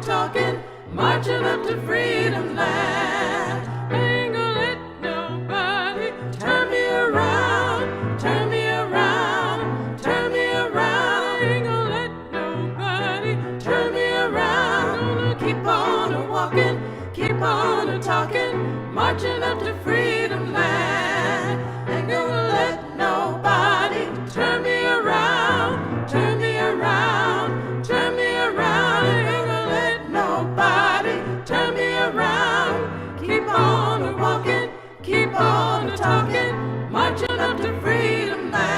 talking, marching up to freedom land. I ain't gonna let nobody turn me around, turn me around, turn me around. I ain't gonna let nobody turn me around. Gonna keep on walking, keep on talking, marching up to freedom land. Ain't gonna let nobody turn me around, turn me around, turn me around. Ain't gonna let nobody turn me around. Keep on walking, keep on talking, marching up to freedom land.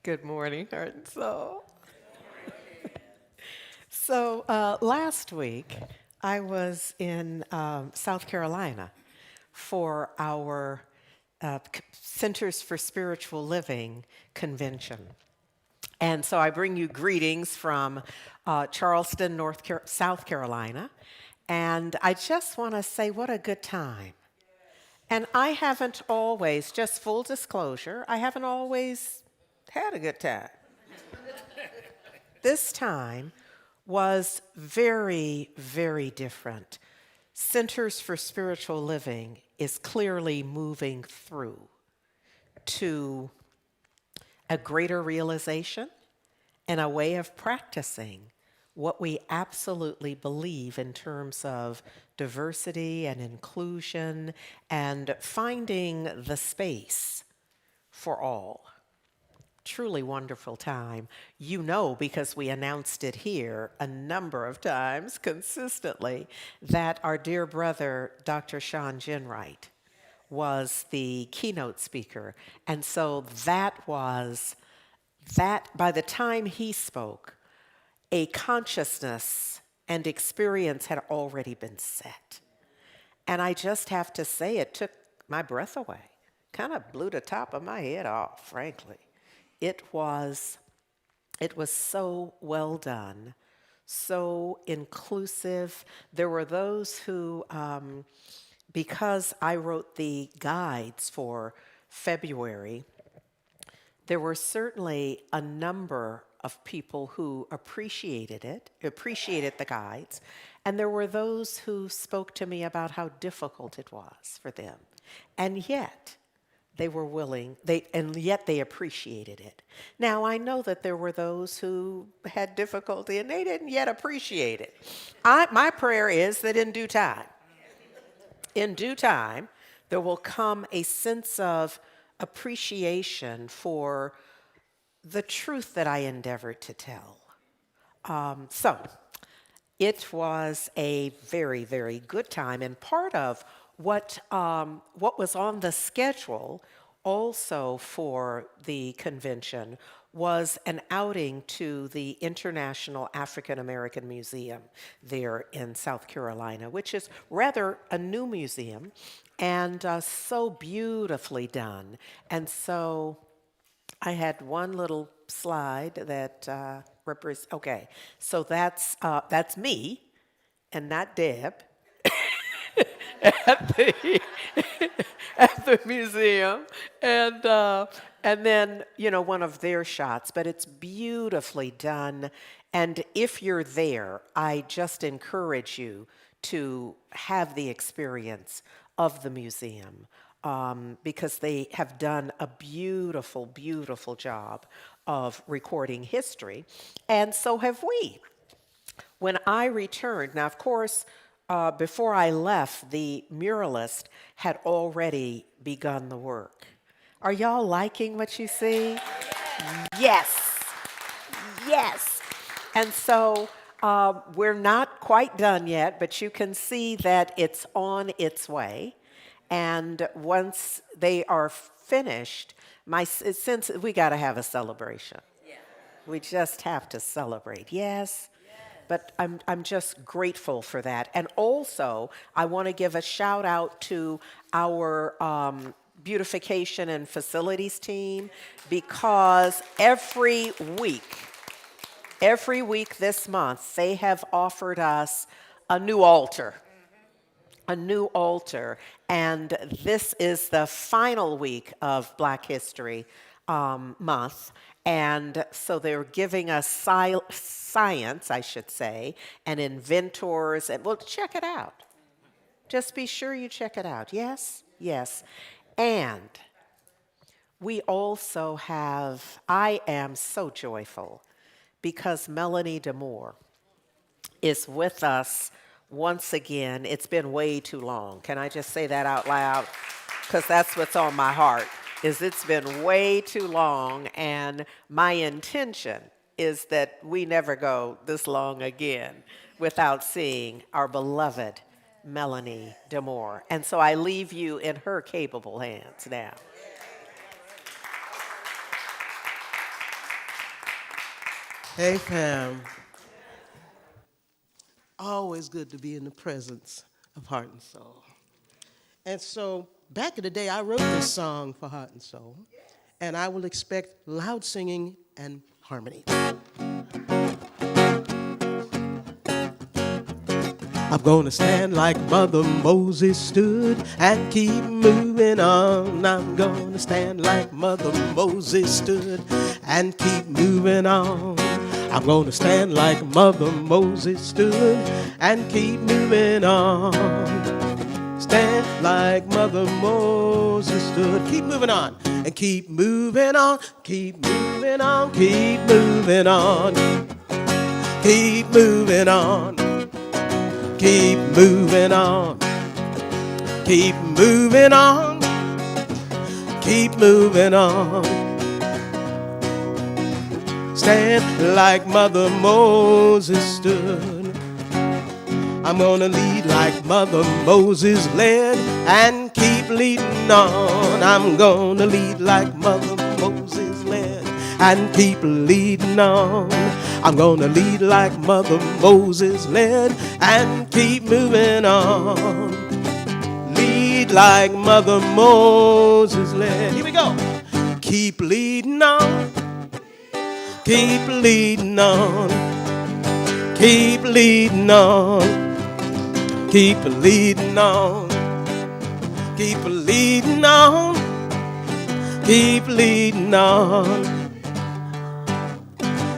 Good morning, Heart and Soul. So last week, I was in South Carolina for our Centers for Spiritual Living convention. And so I bring you greetings from Charleston, South Carolina. And I just want to say what a good time. And I haven't always, just full disclosure, I haven't always had a good time. This time was very, very different. Centers for Spiritual Living is clearly moving through to a greater realization and a way of practicing what we absolutely believe in terms of diversity and inclusion and finding the space for all. Truly wonderful time. You know, because we announced it here a number of times consistently, that our dear brother, Dr. Sean Ginwright, was the keynote speaker. And so that, by the time he spoke, a consciousness and experience had already been set. And I just have to say, it took my breath away. Kind of blew the top of my head off, frankly. It was so well done, so inclusive. There were those who, because I wrote the guides for February, there were certainly a number of people who appreciated the guides, and there were those who spoke to me about how difficult it was for them. And yet, they were willing, and yet they appreciated it. Now, I know that there were those who had difficulty and they didn't yet appreciate it. My prayer is that in due time, there will come a sense of appreciation for the truth that I endeavored to tell. So it was a very, very good time, and part of what was on the schedule also for the convention was an outing to the International African American Museum there in South Carolina, which is rather a new museum and so beautifully done. And so I had one little slide that represents, okay, so that's me and not Deb. at the at the museum, and then one of their shots. But it's beautifully done, and if you're there, I just encourage you to have the experience of the museum because they have done a beautiful, beautiful job of recording history, and so have we. When I returned, now of course, before I left, the muralist had already begun the work. Are y'all liking what you see? Yes. Yes. And so we're not quite done yet, but you can see that it's on its way. And once they are finished, since we got to have a celebration. We just have to celebrate. Yes. But I'm just grateful for that. And also, I want to give a shout out to our beautification and facilities team because every week this month, they have offered us a new altar. A new altar. And this is the final week of Black History Month. And so they're giving us science, I should say, and inventors. And well, check it out. Just be sure you check it out. Yes? Yes. And we also have, I am so joyful because Melanie DeMoore is with us once again. It's been way too long. Can I just say that out loud? Because that's what's on my heart, is it's been way too long, and my intention is that we never go this long again without seeing our beloved Melanie DeMoore. And so I leave you in her capable hands now. Hey, fam. Always good to be in the presence of Heart and Soul. And so, back in the day, I wrote this song for Heart and Soul, and I will expect loud singing and harmony. I'm gonna stand like Mother Moses stood and keep moving on. I'm gonna stand like Mother Moses stood and keep moving on. I'm gonna stand like Mother Moses stood and keep moving on. Stand like Mother Moses stood. Keep moving on and keep moving on. Keep moving on. Keep moving on. Keep moving on. Keep moving on. Keep moving on. Keep moving on. Stand like Mother Moses stood. I'm gonna lead like Mother Moses led and keep leading on. I'm gonna lead like Mother Moses led and keep leading on. I'm gonna lead like Mother Moses led and keep moving on. Lead like Mother Moses led. Here we go. Keep leading on. Keep leading on. Keep leading on. Keep leading on. Keep leading on. Keep leading on.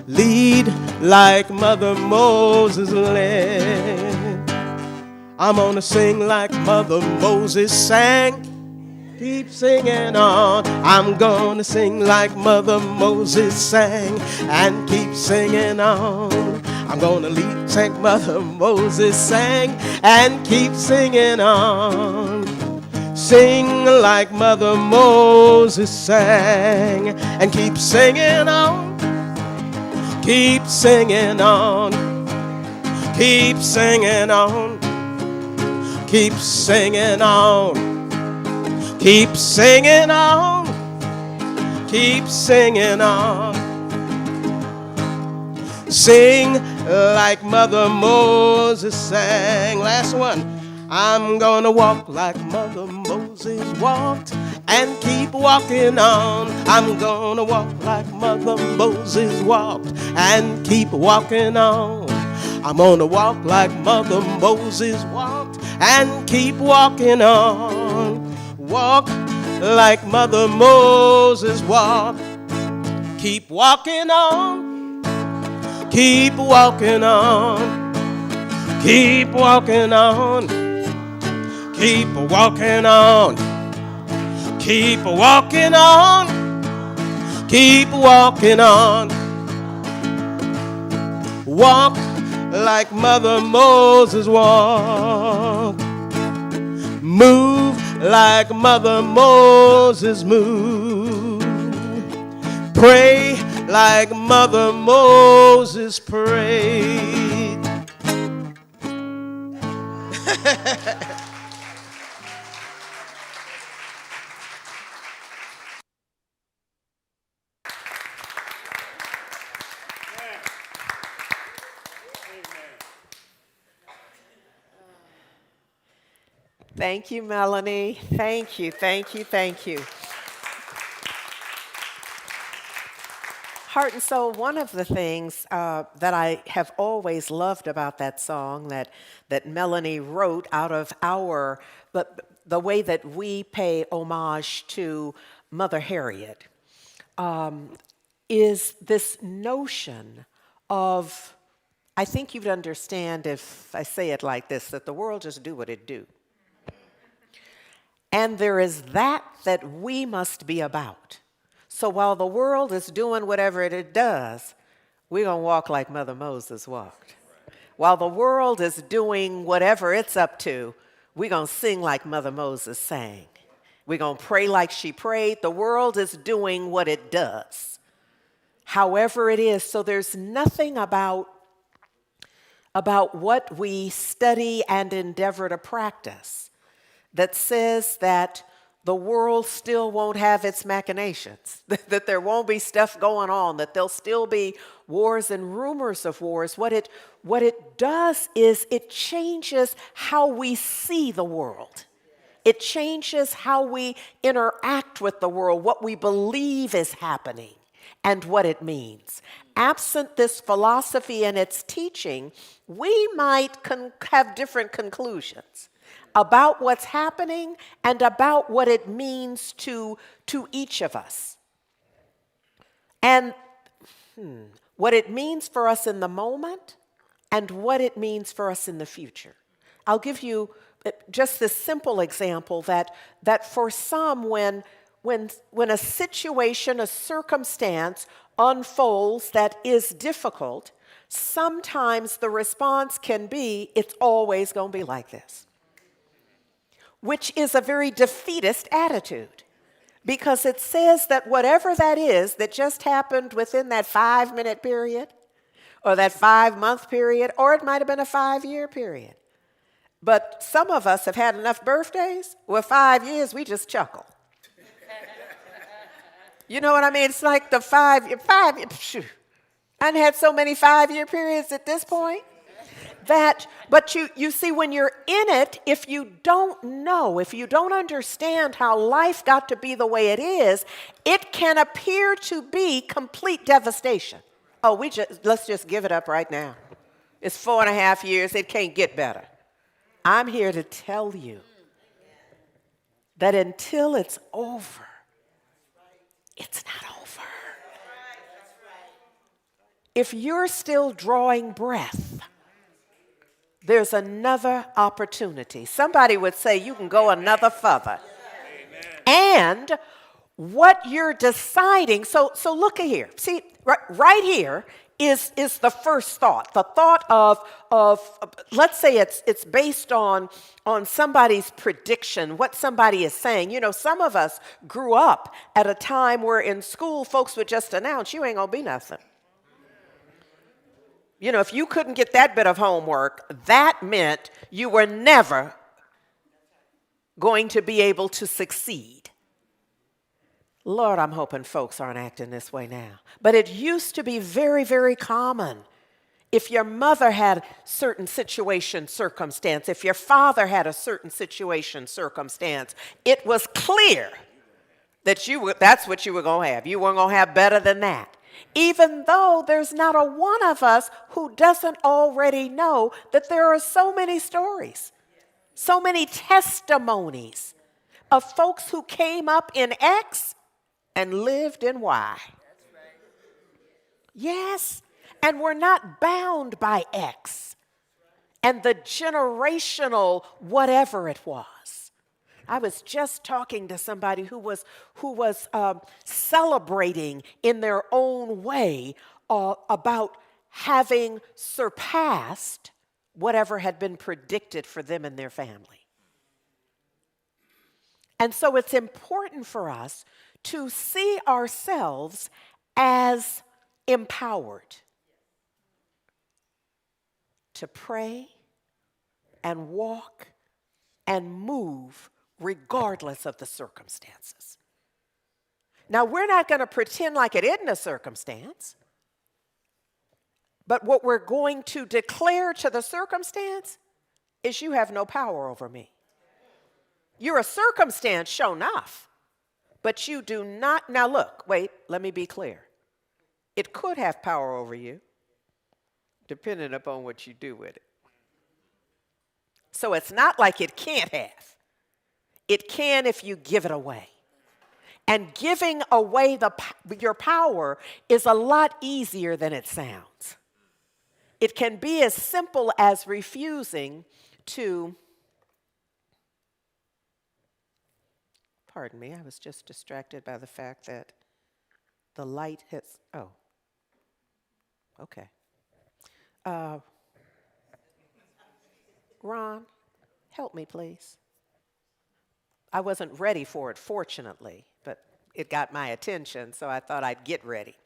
Lead like Mother Moses led. I'm gonna sing like Mother Moses sang. Keep singing on. I'm gonna sing like Mother Moses sang and keep singing on. I'm gonna lead like Mother Moses sang and keep singing on. Sing like Mother Moses sang and keep singing on. Keep singing on. Keep singing on. Keep singing on. Keep singing on. Keep singing on. Sing like Mother Moses sang. Last one. I'm gonna walk like Mother Moses walked and keep walking on. I'm gonna walk like Mother Moses walked and keep walking on. I'm gonna walk like Mother Moses walked and keep walking on. Walk like Mother Moses walked. Keep walking on. Keep walking on. Keep walking on. Keep walking on. Keep walking on. Keep walking on. Walk like Mother Moses walked. Move like Mother Moses moved. Pray like Mother Moses prayed. Thank you, Melanie. Thank you, thank you, thank you. Heart and Soul, one of the things that I have always loved about that song that Melanie wrote out of the way that we pay homage to Mother Harriet, is this notion of, I think you'd understand if I say it like this, that the world just do what it do. And there is that we must be about. So while the world is doing whatever it does, we're going to walk like Mother Moses walked. While the world is doing whatever it's up to, we're going to sing like Mother Moses sang. We're going to pray like she prayed. The world is doing what it does, however it is. So there's nothing about what we study and endeavor to practice that says that the world still won't have its machinations, that there won't be stuff going on, that there'll still be wars and rumors of wars. What it does is it changes how we see the world. It changes how we interact with the world, what we believe is happening, and what it means. Absent this philosophy and its teaching, we might have different conclusions about what's happening and about what it means to each of us. And what it means for us in the moment and what it means for us in the future. I'll give you just this simple example that for some, when a situation, a circumstance unfolds that is difficult, sometimes the response can be, it's always going to be like this, which is a very defeatist attitude, because it says that whatever that is that just happened within that 5-minute period or that 5-month period, or it might have been a 5-year period. But some of us have had enough birthdays where 5 years we just chuckle. You know what I mean? It's like the 5 year, I had so many 5-year periods at this point. But you see, when you're in it, if you don't know, if you don't understand how life got to be the way it is, it can appear to be complete devastation. Oh, let's just give it up right now. It's 4.5 years, it can't get better. I'm here to tell you that until it's over, it's not over. If you're still drawing breath, there's another opportunity. Somebody would say you can go another further. Amen. And what you're deciding, so look at here. See, right here is the first thought. The thought of let's say it's based on somebody's prediction, what somebody is saying. You know, some of us grew up at a time where in school folks would just announce, you ain't gonna be nothing. You know, if you couldn't get that bit of homework, that meant you were never going to be able to succeed. Lord, I'm hoping folks aren't acting this way now. But it used to be very, very common. If your mother had certain situation, circumstance, if your father had a certain situation, circumstance, it was clear that that's what you were going to have. You weren't going to have better than that. Even though there's not a one of us who doesn't already know that there are so many stories, so many testimonies of folks who came up in X and lived in Y. Yes, and we're not bound by X and the generational whatever it was. I was just talking to somebody who was celebrating in their own way about having surpassed whatever had been predicted for them and their family. And so it's important for us to see ourselves as empowered to pray and walk and move regardless of the circumstances. Now, we're not going to pretend like it isn't a circumstance, but what we're going to declare to the circumstance is you have no power over me. You're a circumstance, sure enough. But you do not, now look, wait, let me be clear. It could have power over you, depending upon what you do with it. So it's not like it can't have. It can if you give it away. And giving away your power is a lot easier than it sounds. It can be as simple as refusing to, pardon me, I was just distracted by the fact that the light hits, oh, okay. Ron, help me, please. I wasn't ready for it, fortunately, but it got my attention, so I thought I'd get ready.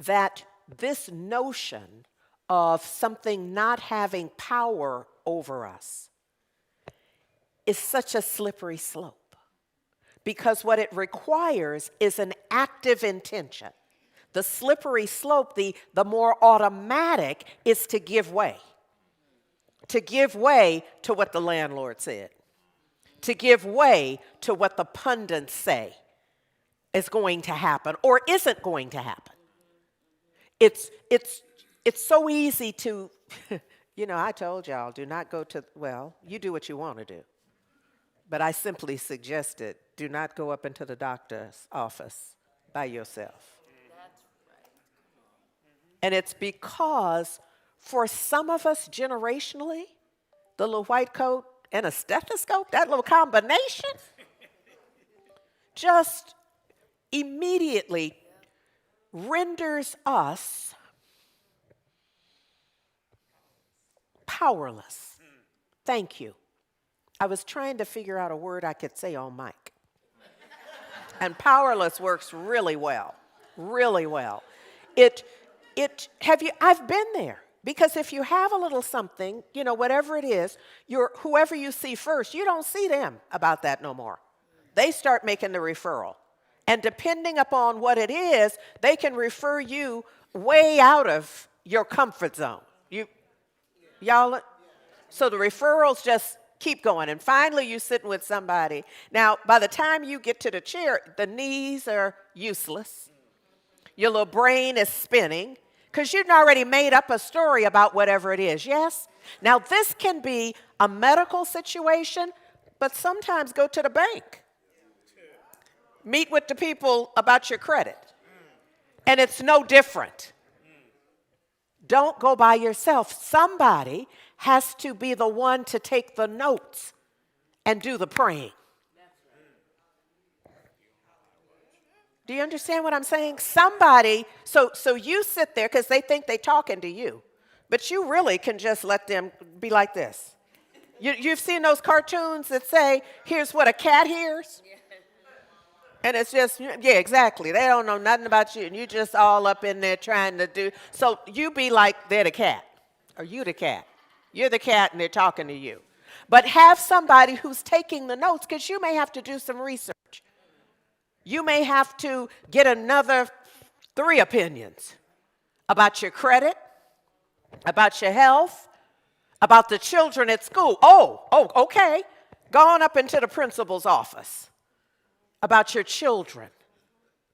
That this notion of something not having power over us is such a slippery slope, because what it requires is an active intention. The slippery slope, the more automatic, is to give way. To give way to what the landlord said. To give way to what the pundits say is going to happen or isn't going to happen. It's so easy to, I told y'all, do not go to, well, you do what you want to do. But I simply suggested, do not go up into the doctor's office by yourself. That's right. And it's because for some of us generationally, the little white coat and a stethoscope, that little combination, just immediately renders us powerless. Thank you. I was trying to figure out a word I could say on mic. And powerless works really well, really well. I've been there. Because if you have a little something, whatever it is, whoever you see first, you don't see them about that no more. They start making the referral. And depending upon what it is, they can refer you way out of your comfort zone. Y'all, so the referrals just keep going. And finally, you're sitting with somebody. Now, by the time you get to the chair, the knees are useless. Your little brain is spinning. Because you've already made up a story about whatever it is, yes? Now, this can be a medical situation, but sometimes go to the bank. Meet with the people about your credit. And it's no different. Don't go by yourself. Somebody has to be the one to take the notes and do the praying. Do you understand what I'm saying? Somebody, so you sit there because they think they're talking to you, but you really can just let them be like this. You've seen those cartoons that say, here's what a cat hears? And it's just, yeah, exactly. They don't know nothing about you, and you just all up in there trying to do. So you be like, they're the cat, or you the cat. You're the cat, and they're talking to you. But have somebody who's taking the notes, because you may have to do some research. You may have to get another 3 opinions about your credit, about your health, about the children at school. Oh, okay. Go on up into the principal's office about your children.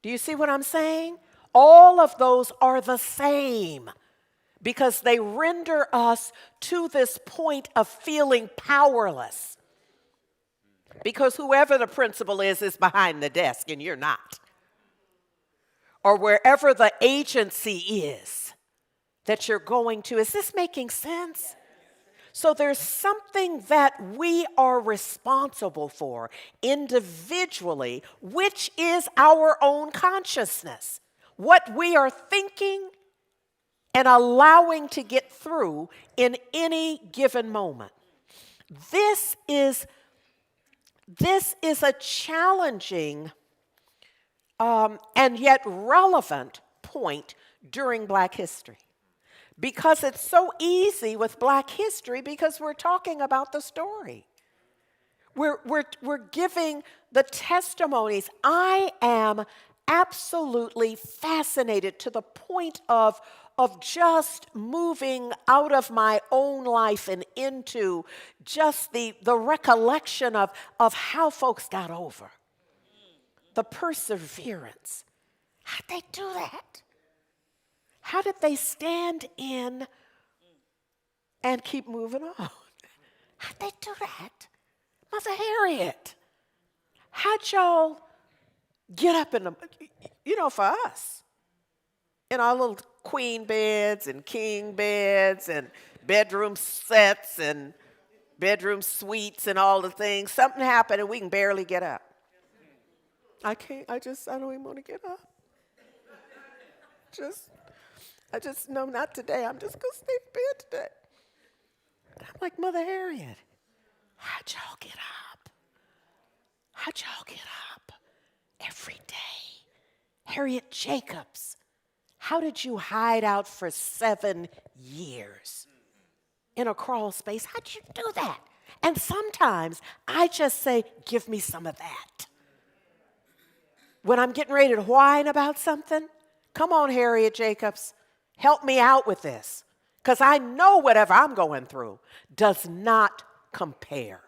Do you see what I'm saying? All of those are the same because they render us to this point of feeling powerless. Because whoever the principal is behind the desk and you're not. Or wherever the agency is that you're going to. Is this making sense? So there's something that we are responsible for individually, which is our own consciousness. What we are thinking and allowing to get through in any given moment. This is a challenging and yet relevant point during Black history. Because it's so easy with Black history because we're talking about the story. We're giving the testimonies. I am absolutely fascinated to the point of of just moving out of my own life and into just the recollection of how folks got over. The perseverance. How'd they do that? How did they stand in and keep moving on? How'd they do that? Mother Harriet, how'd y'all get up in the, for us, in our little queen beds and king beds and bedroom sets and bedroom suites and all the things, something happened and we can barely get up. I don't even want to get up. No, not today. I'm just going to stay in bed today. I'm like, Mother Harriet, how'd y'all get up? How'd y'all get up every day? Harriet Jacobs, how did you hide out for 7 years in a crawl space? How'd you do that? And sometimes I just say, give me some of that. When I'm getting ready to whine about something, come on, Harriet Jacobs, help me out with this. Because I know whatever I'm going through does not compare.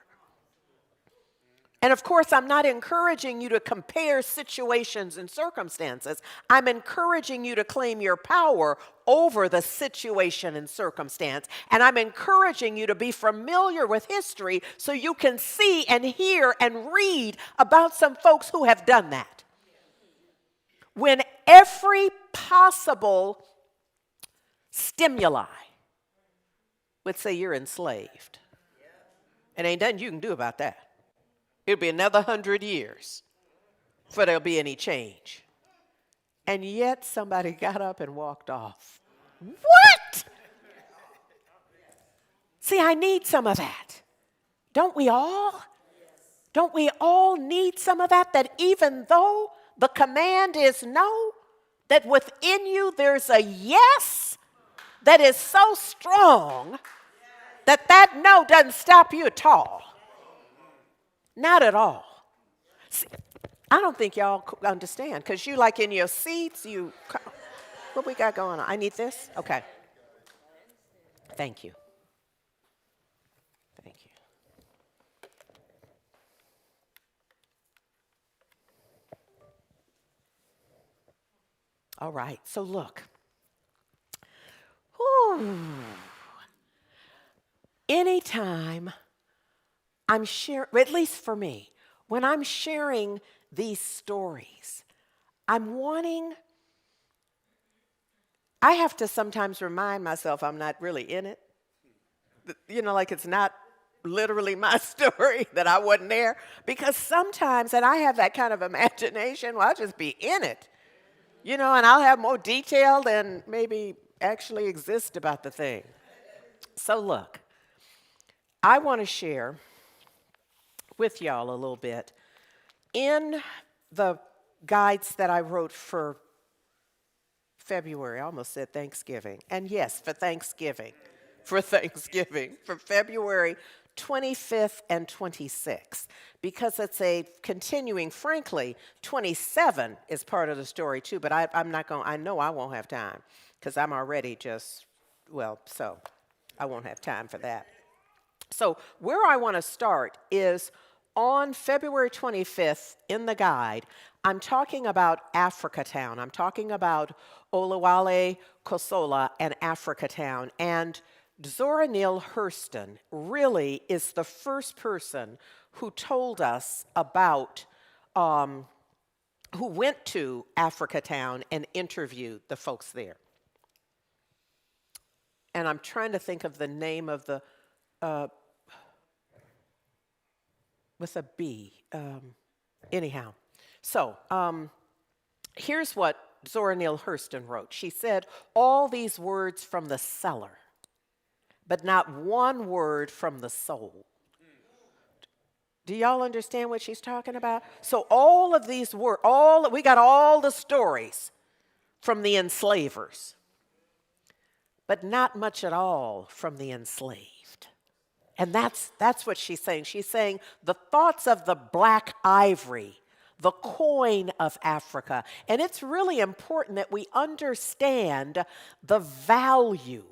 And of course, I'm not encouraging you to compare situations and circumstances. I'm encouraging you to claim your power over the situation and circumstance. And I'm encouraging you to be familiar with history so you can see and hear and read about some folks who have done that. When every possible stimuli would say you're enslaved. And ain't nothing you can do about that. It'll be another 100 years before there'll be any change. And yet somebody got up and walked off. What? See, I need some of that. Don't we all? Don't we all need some of that? That even though the command is no, that within you there's a yes that is so strong that no doesn't stop you at all. Not at all. See, I don't think y'all understand because you like in your seats, what we got going on? I need this? Okay. Thank you. Thank you. All right, so look. Anytime I'm sharing, at least for me, when I'm sharing these stories, I have to sometimes remind myself I'm not really in it. Like it's not literally my story, that I wasn't there. Because sometimes, and I have that kind of imagination, well, I'll just be in it. And I'll have more detail than maybe actually exist about the thing. So look, I want to share with y'all a little bit in the guides that I wrote for February. I almost said Thanksgiving. And yes, for Thanksgiving, for February 25th and 26th, because it's a continuing, frankly, 27 is part of the story too, but I know I won't have time because I'm already so I won't have time for that. So where I want to start is on February 25th in the guide, I'm talking about Africa Town. I'm talking about Olawale Kosola and Africa Town. And Zora Neale Hurston really is the first person who told us about, who went to Africa Town and interviewed the folks there. And I'm trying to think of the name of the, with a B. Anyhow, so here's what Zora Neale Hurston wrote. She said, all these words from the cellar, but not one word from the soul. Do y'all understand what she's talking about? So all of these words, we got all the stories from the enslavers, but not much at all from the enslaved. And that's what she's saying. She's saying the thoughts of the black ivory, the coin of Africa. And it's really important that we understand the value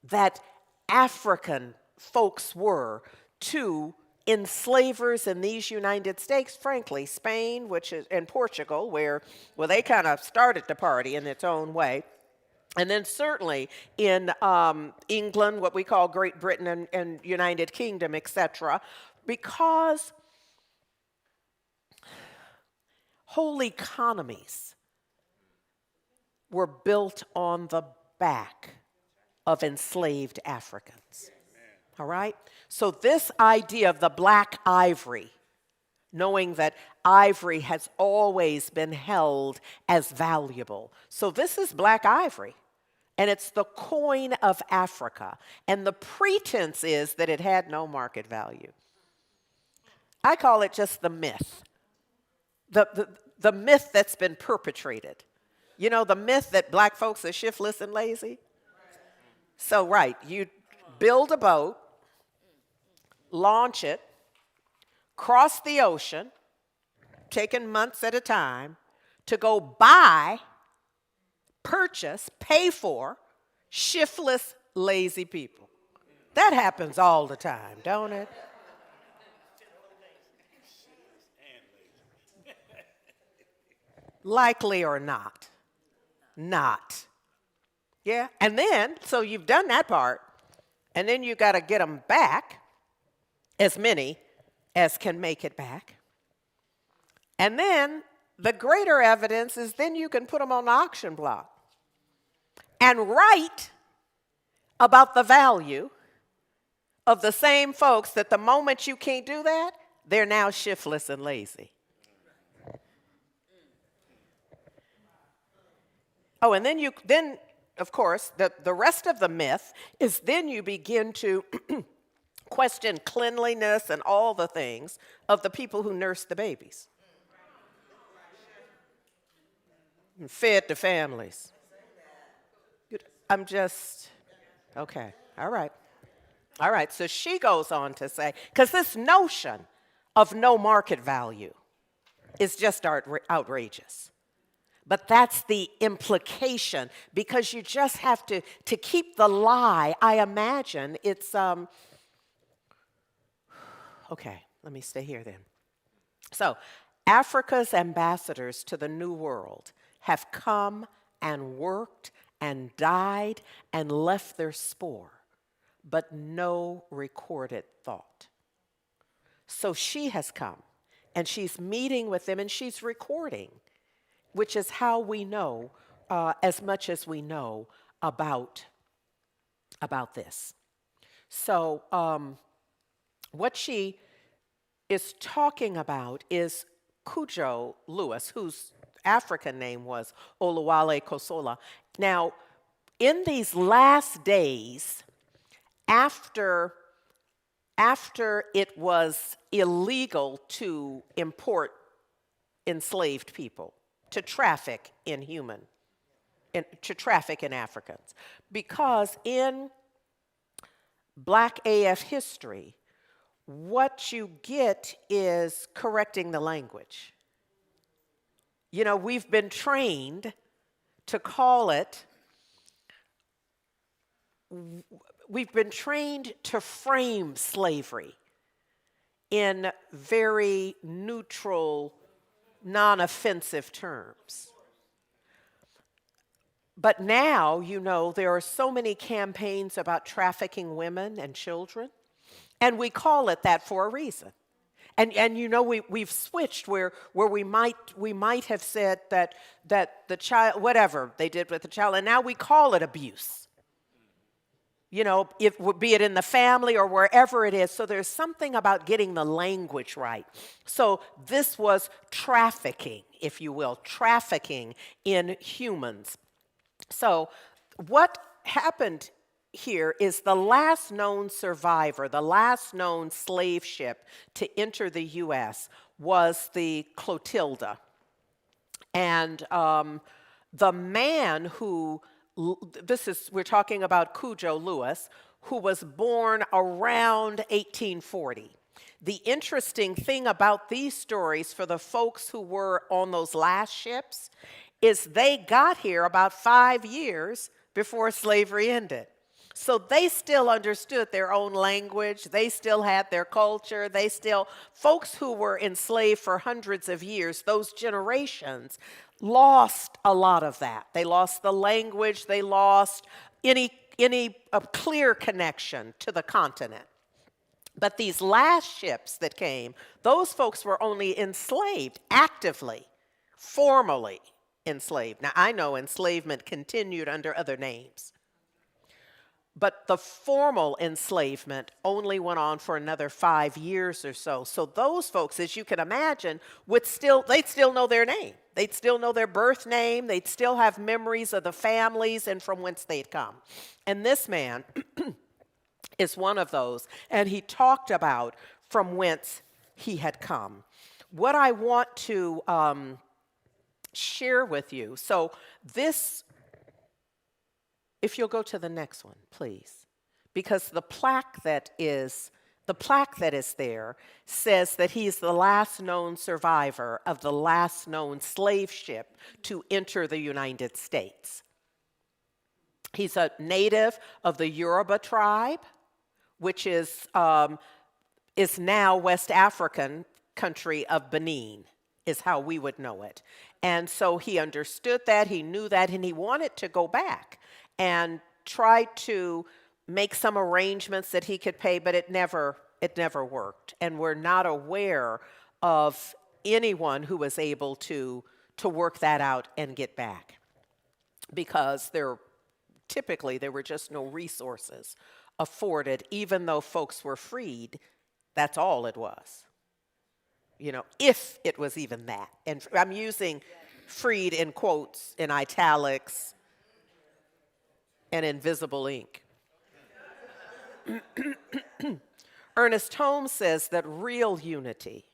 that African folks were to enslavers in these United States, frankly, Spain, which is, and Portugal, where, well, they kind of started the party in its own way. And then certainly in England, what we call Great Britain and United Kingdom, etc., because whole economies were built on the back of enslaved Africans. All right? So this idea of the black ivory, knowing that ivory has always been held as valuable. So this is black ivory, and it's the coin of Africa. And the pretense is that it had no market value. I call it just the myth. The myth that's been perpetrated. You know, the myth that black folks are shiftless and lazy? So, right, you build a boat, launch it, cross the ocean, taking months at a time, to go buy, purchase, pay for shiftless, lazy people. That happens all the time, don't it? Likely or not. Not. Yeah? And then, so you've done that part, and then you got to get them back, as many as can make it back. And then the greater evidence is then you can put them on the auction block and write about the value of the same folks that the moment you can't do that, they're now shiftless and lazy. Oh, and then of course, the rest of the myth is then you begin to question cleanliness and all the things of the people who nursed the babies and fed the families. I'm just, okay, all right. All right, so she goes on to say, because this notion of no market value is just outrageous. But that's the implication, because you just have to keep the lie. I imagine it's, okay, let me stay here then. So, Africa's ambassadors to the New World have come and worked and died and left their spore, but no recorded thought. So she has come, and she's meeting with them, and she's recording, which is how we know as much as we know about this. So what she is talking about is Cujo Lewis, whose African name was Oluwale Kosola. Now, in these last days, after it was illegal to import enslaved people, to traffic in Africans, because in Black AF history, what you get is correcting the language. You know, we've been trained to call it, we've been trained to frame slavery in very neutral, non-offensive terms. But now, you know, there are so many campaigns about trafficking women and children, and we call it that for a reason. And you know, we've switched where we might have said that the child, whatever they did with the child, and now we call it abuse. You know, be it in the family or wherever it is. So there's something about getting the language right. So this was trafficking, if you will, trafficking in humans. So what happened here is the last known survivor, the last known slave ship to enter the U.S. was the Clotilda. And the man who, we're talking about Cujo Lewis, who was born around 1840. The interesting thing about these stories for the folks who were on those last ships is they got here about 5 years before slavery ended. So they still understood their own language. They still had their culture. Folks who were enslaved for hundreds of years, those generations, lost a lot of that. They lost the language. They lost any clear connection to the continent. But these last ships that came, those folks were only enslaved actively, formally enslaved. Now, I know enslavement continued under other names, but the formal enslavement only went on for another 5 years or so. So those folks, as you can imagine, they'd still know their name. They'd still know their birth name. They'd still have memories of the families and from whence they'd come. And this man is one of those, and he talked about from whence he had come. What I want to share with you, so this, if you'll go to the next one, please, because the plaque that is there says that he's the last known survivor of the last known slave ship to enter the United States. He's a native of the Yoruba tribe, which is now West African country of Benin, is how we would know it. And so he understood that, he knew that, and he wanted to go back and tried to make some arrangements that he could pay, but it never worked. And we're not aware of anyone who was able to work that out and get back, because typically there were just no resources afforded. Even though folks were freed, that's all it was. If it was even that. And I'm using freed in quotes, in italics, and invisible ink. Ernest Holmes says that real unity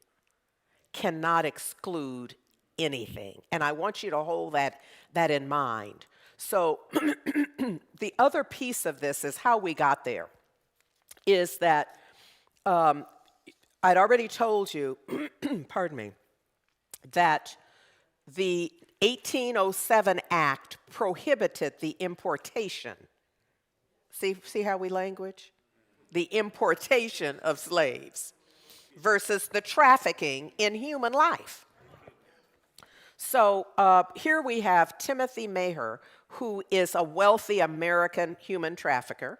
cannot exclude anything. And I want you to hold that in mind. So the other piece of this is how we got there, is that I'd already told you, pardon me, that the 1807 Act prohibited the importation. See how we language? The importation of slaves versus the trafficking in human life. So here we have Timothy Maher, who is a wealthy American human trafficker,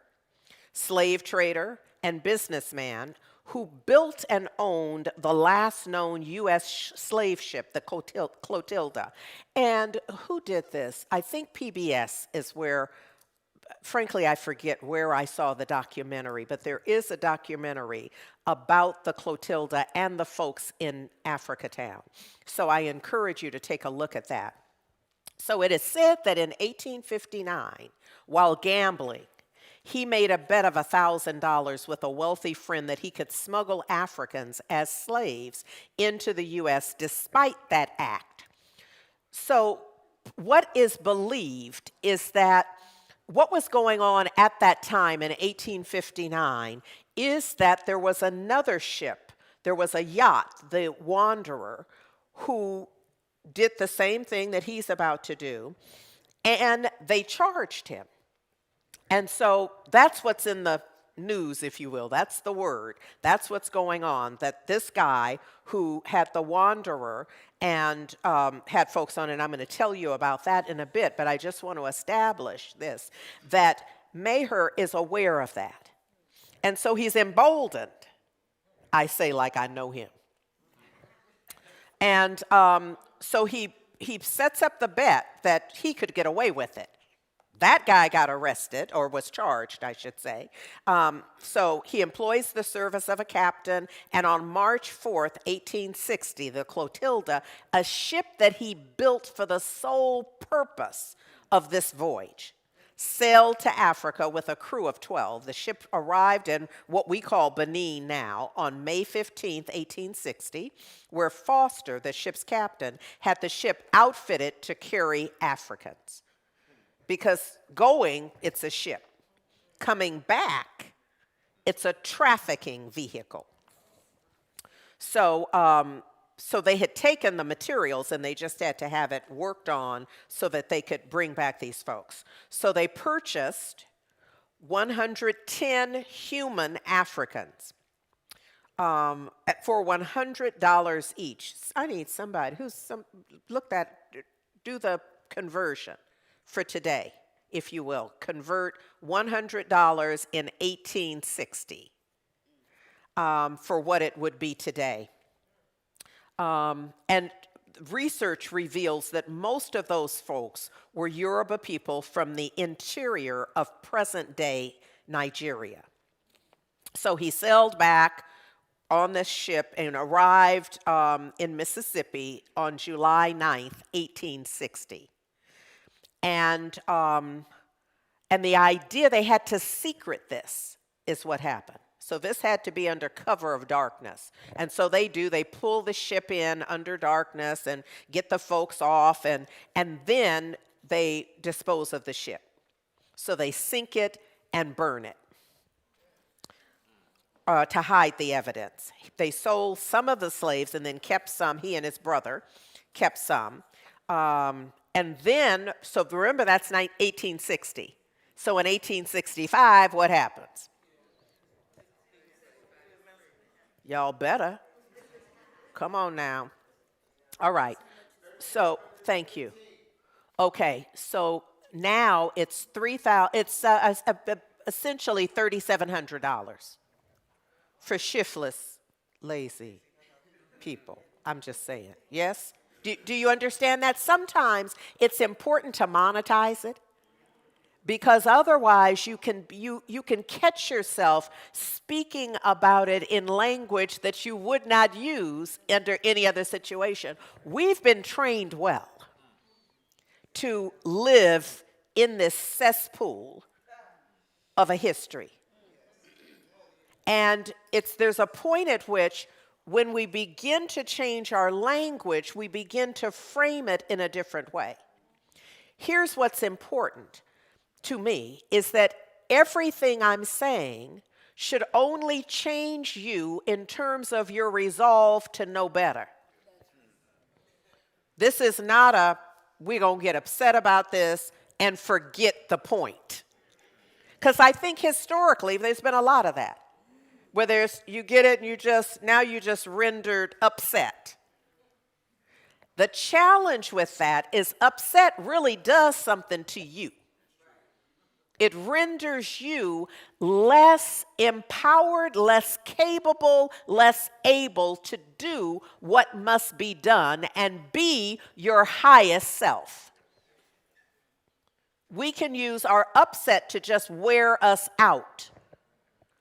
slave trader, and businessman who built and owned the last known U.S. slave ship, the Clotilda. And who did this? I think PBS is where, frankly, I forget where I saw the documentary, but there is a documentary about the Clotilda and the folks in Africa Town. So I encourage you to take a look at that. So it is said that in 1859, while gambling, he made a bet of $1,000 with a wealthy friend that he could smuggle Africans as slaves into the U.S. despite that act. So what is believed is that what was going on at that time in 1859 is that there was another ship, there was a yacht, the Wanderer, who did the same thing that he's about to do, and they charged him. And so that's what's in the news, if you will. That's the word. That's what's going on, that this guy who had the Wanderer and had folks on, and I'm going to tell you about that in a bit, but I just want to establish this, that Maher is aware of that. And so he's emboldened. I say like I know him. And so he sets up the bet that he could get away with it. That guy got arrested, or was charged, I should say. So he employs the service of a captain, and on March 4th, 1860, the Clotilda, a ship that he built for the sole purpose of this voyage, sailed to Africa with a crew of 12. The ship arrived in what we call Benin now on May 15th, 1860, where Foster, the ship's captain, had the ship outfitted to carry Africans. Because going, it's a ship. Coming back, it's a trafficking vehicle. So they had taken the materials and they just had to have it worked on so that they could bring back these folks. So they purchased 110 human Africans for $100 each. I need somebody do the conversion for today, if you will. Convert $100 in 1860 for what it would be today. And research reveals that most of those folks were Yoruba people from the interior of present-day Nigeria. So he sailed back on this ship and arrived in Mississippi on July 9th, 1860. And the idea, they had to secret this, is what happened. So this had to be under cover of darkness. And so they pull the ship in under darkness and get the folks off, and then they dispose of the ship. So they sink it and burn it to hide the evidence. They sold some of the slaves and then kept some. He and his brother kept some. And then, so remember, that's 1860. So in 1865, what happens? Y'all better. Come on now. All right. So, thank you. Okay. So now it's essentially $3,700 for shiftless, lazy people. I'm just saying. Yes? Do you understand that? Sometimes it's important to monetize it, because otherwise you can catch yourself speaking about it in language that you would not use under any other situation. We've been trained well to live in this cesspool of a history. And there's a point at which, when we begin to change our language, we begin to frame it in a different way. Here's what's important to me, is that everything I'm saying should only change you in terms of your resolve to know better. This is not we're going to get upset about this and forget the point. Because I think historically there's been a lot of that, where you get it and you just rendered upset. The challenge with that is upset really does something to you. It renders you less empowered, less capable, less able to do what must be done and be your highest self. We can use our upset to just wear us out,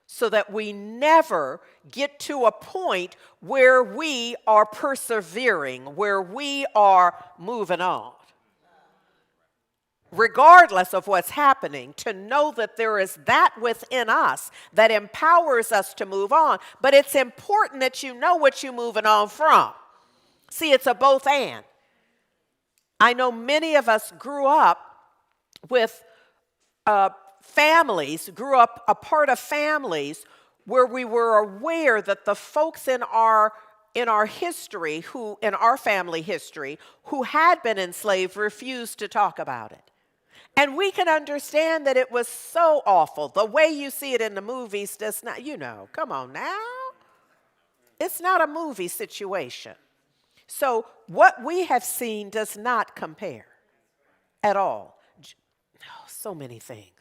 so that we never get to a point where we are persevering, where we are moving on. Regardless of what's happening, to know that there is that within us that empowers us to move on. But it's important that you know what you're moving on from. See, it's a both and. I know many of us grew up with grew up a part of families where we were aware that the folks in our history, in our family history, who had been enslaved, refused to talk about it. And we can understand that it was so awful. The way you see it in the movies does not, come on now. It's not a movie situation. So what we have seen does not compare at all. So many things.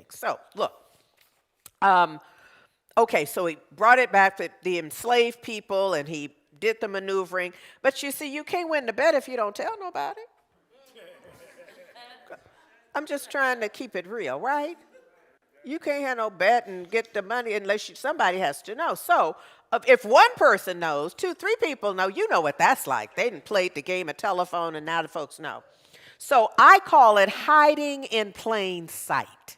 So, look. Okay, so he brought it back to the enslaved people, and he did the maneuvering. But you see, you can't win the bet if you don't tell nobody. I'm just trying to keep it real, right? You can't have no bet and get the money unless somebody has to know. So if one person knows, 2, 3 people know, you know what that's like. They didn't play the game of telephone, and now the folks know. So I call it hiding in plain sight.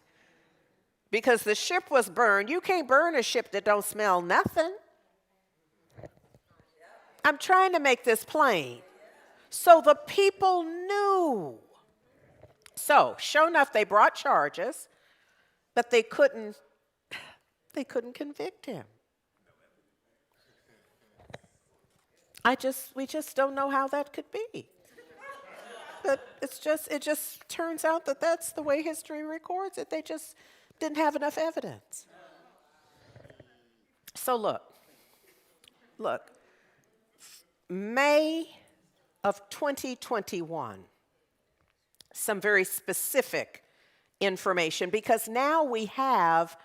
Because the ship was burned. You can't burn a ship that don't smell nothing. I'm trying to make this plain. So the people knew. So, sure enough, they brought charges, but they couldn't convict him. We just don't know how that could be. But it just turns out that that's the way history records it. They just didn't have enough evidence. So look, May of 2021, some very specific information, because now we have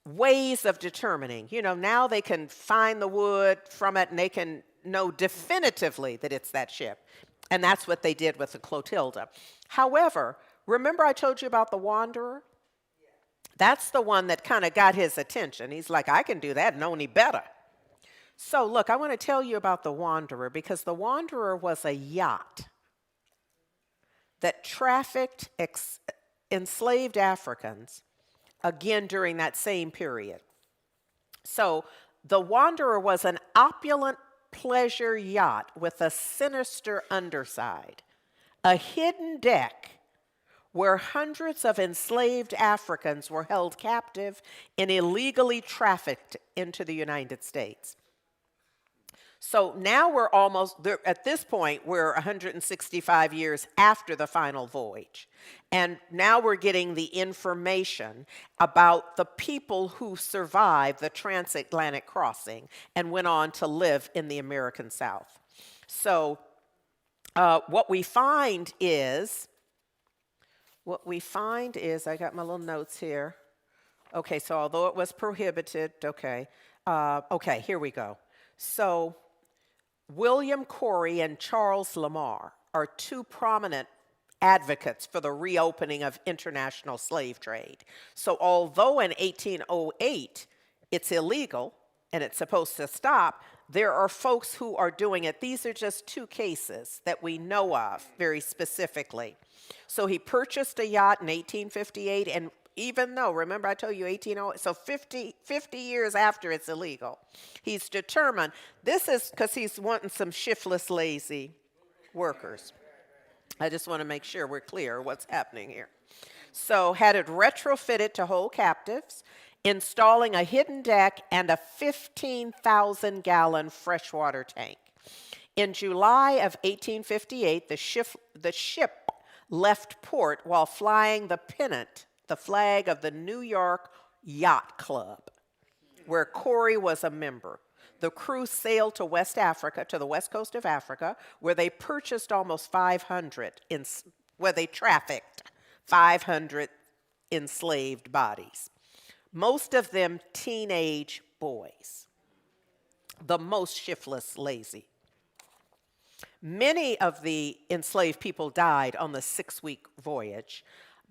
ways of determining. Now they can find the wood from it and they can know definitively that it's that ship. And that's what they did with the Clotilda. However, remember I told you about the Wanderer? That's the one that kind of got his attention. He's like, I can do that, no any better. So look, I want to tell you about the Wanderer, because the Wanderer was a yacht that trafficked enslaved Africans, again during that same period. So the Wanderer was an opulent pleasure yacht with a sinister underside, a hidden deck where hundreds of enslaved Africans were held captive and illegally trafficked into the United States. So now we're at this point, we're 165 years after the final voyage. And now we're getting the information about the people who survived the transatlantic crossing and went on to live in the American South. So what we find is, I got my little notes here. Okay, so although it was prohibited, okay, here we go. So William Corey and Charles Lamar are two prominent advocates for the reopening of international slave trade. So although in 1808 it's illegal and it's supposed to stop, there are folks who are doing it. These are just two cases that we know of very specifically. So he purchased a yacht in 1858, and even though, remember I told you 1808, so 50 years after it's illegal, he's determined, this is because he's wanting some shiftless, lazy workers. I just want to make sure we're clear what's happening here. So had it retrofitted to hold captives, installing a hidden deck and a 15,000-gallon freshwater tank. In July of 1858, the ship left port while flying the pennant, the flag of the New York Yacht Club, where Corey was a member. The crew sailed to West Africa, to the west coast of Africa, where they purchased almost 500, where they trafficked 500 enslaved bodies. Most of them teenage boys, the most shiftless, lazy. Many of the enslaved people died on the 6-week voyage,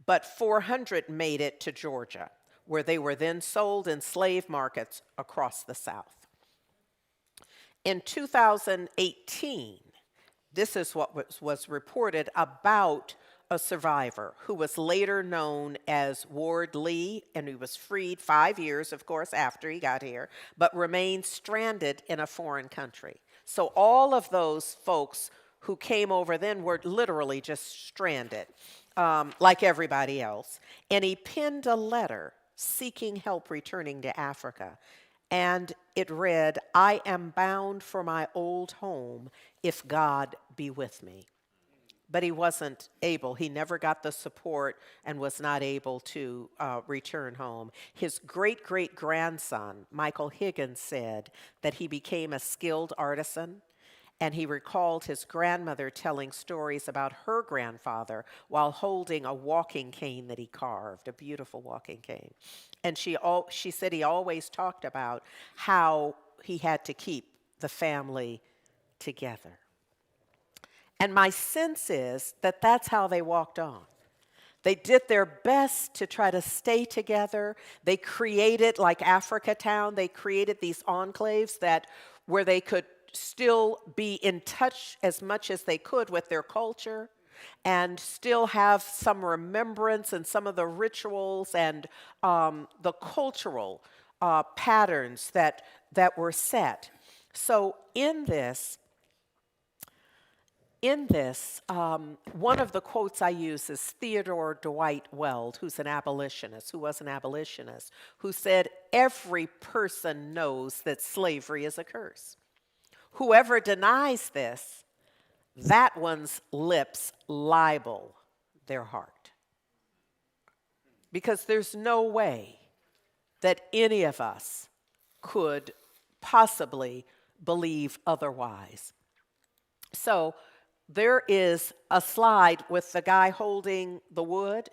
but 400 made it to Georgia, where they were then sold in slave markets across the South. In 2018, this is what was reported about a survivor who was later known as Ward Lee, and he was freed 5 years, of course, after he got here, but remained stranded in a foreign country. So all of those folks who came over then were literally just stranded, like everybody else. And he penned a letter seeking help returning to Africa. And it read, "I am bound for my old home if God be with me." But he wasn't able. He never got the support and was not able to return home. His great-great-grandson, Michael Higgins, said that he became a skilled artisan, and he recalled his grandmother telling stories about her grandfather while holding a walking cane that he carved, a beautiful walking cane. And she said he always talked about how he had to keep the family together. And my sense is that that's how they walked on. They did their best to try to stay together. They created, like Africa Town, they created these enclaves where they could still be in touch as much as they could with their culture and still have some remembrance and some of the rituals and the cultural patterns that were set. So in this, one of the quotes I use is Theodore Dwight Weld, who was an abolitionist, who said, "Every person knows that slavery is a curse. Whoever denies this, that one's lips libel their heart. Because there's no way that any of us could possibly believe otherwise. So there is a slide with the guy holding the wood.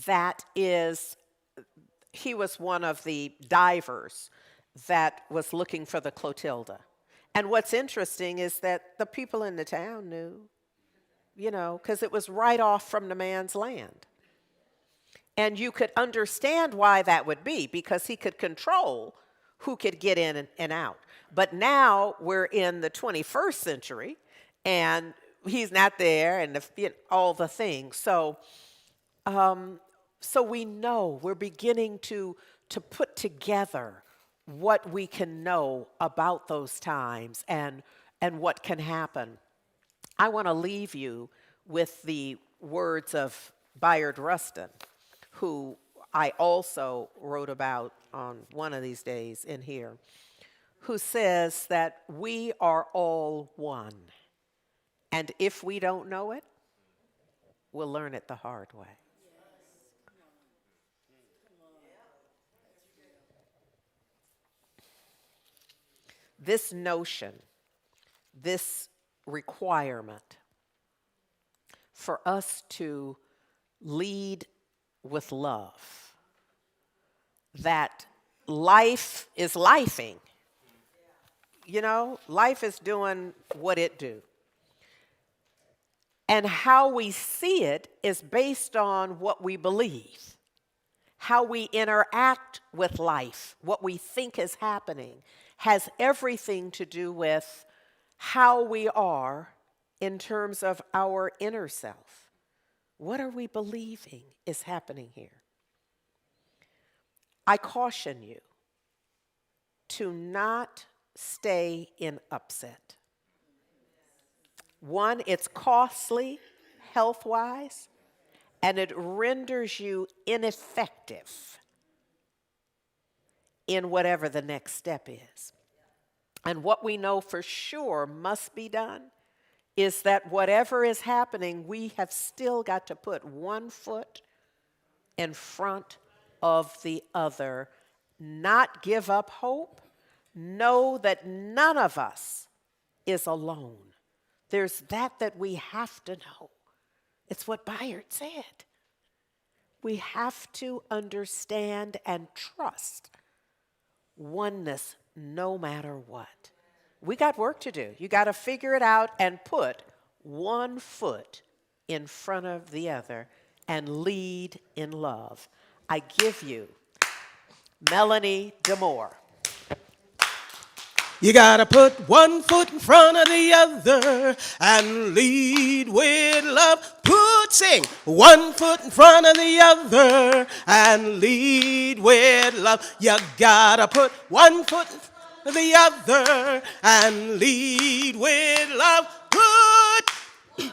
That is, he was one of the divers that was looking for the Clotilda. And what's interesting is that the people in the town knew, because it was right off from the man's land. And you could understand why that would be, because he could control who could get in and out. But now we're in the 21st century, and he's not there, and all the things. So we know, we're beginning to put together what we can know about those times and what can happen. I want to leave you with the words of Bayard Rustin, who I also wrote about on one of these days in here, who says that we are all one. And if we don't know it, we'll learn it the hard way. This notion, this requirement for us to lead with love, that life is lifing. Life is doing what it do. And how we see it is based on what we believe, how we interact with life, what we think is happening, has everything to do with how we are in terms of our inner self. What are we believing is happening here? I caution you to not stay in upset. One, it's costly health-wise, and it renders you ineffective in whatever the next step is. And what we know for sure must be done is that whatever is happening, we have still got to put one foot in front of the other, not give up hope, know that none of us is alone. There's that we have to know. It's what Bayard said. We have to understand and trust oneness no matter what. We got work to do. You got to figure it out and put one foot in front of the other and lead in love. I give you Melanie DeMore. You gotta put one foot in front of the other and lead with love. Sing. One foot in front of the other and lead with love. You gotta put one foot in front of the other and lead with love. Put in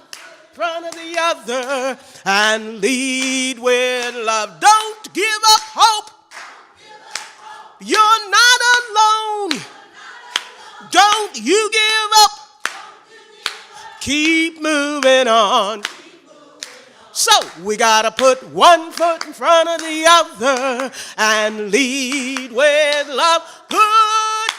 front of the other and lead with love. Don't give up hope. You're not alone. Don't you give up. Keep moving on. So we gotta put one foot in front of the other and lead with love. Put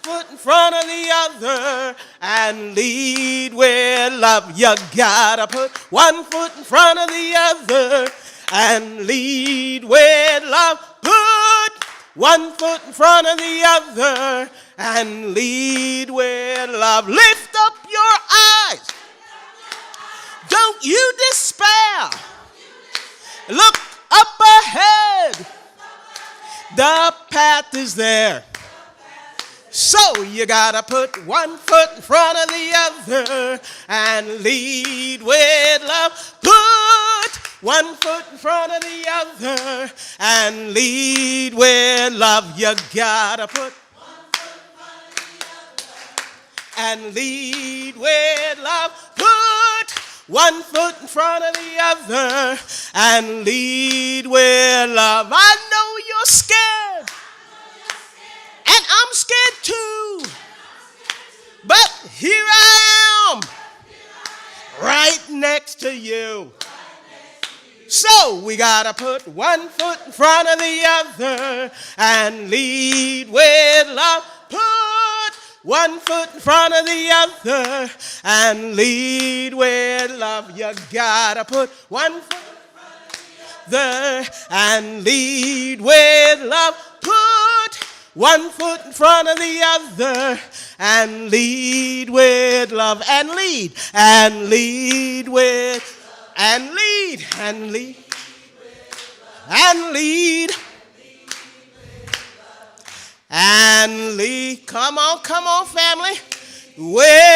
one foot in front of the other and lead with love. You gotta put one foot in front of the other and lead with love. Put one foot in front of the other and lead with love. Lift up your eyes. Don't you despair. Look up ahead. The path is there. So you gotta put one foot in front of the other and lead with love. Put one foot in front of the other and lead with love. You gotta put one foot in front of the other and lead with love. Put one foot in front of the other and lead with love. I know you're scared. So we gotta put one foot in front of the other and lead with love. Put one foot in front of the other and lead with love. You gotta put one foot in front of the other and lead with love. Put one foot in front of the other and lead with love. And lead with and lead and lead and lead and lead. Come on, family. With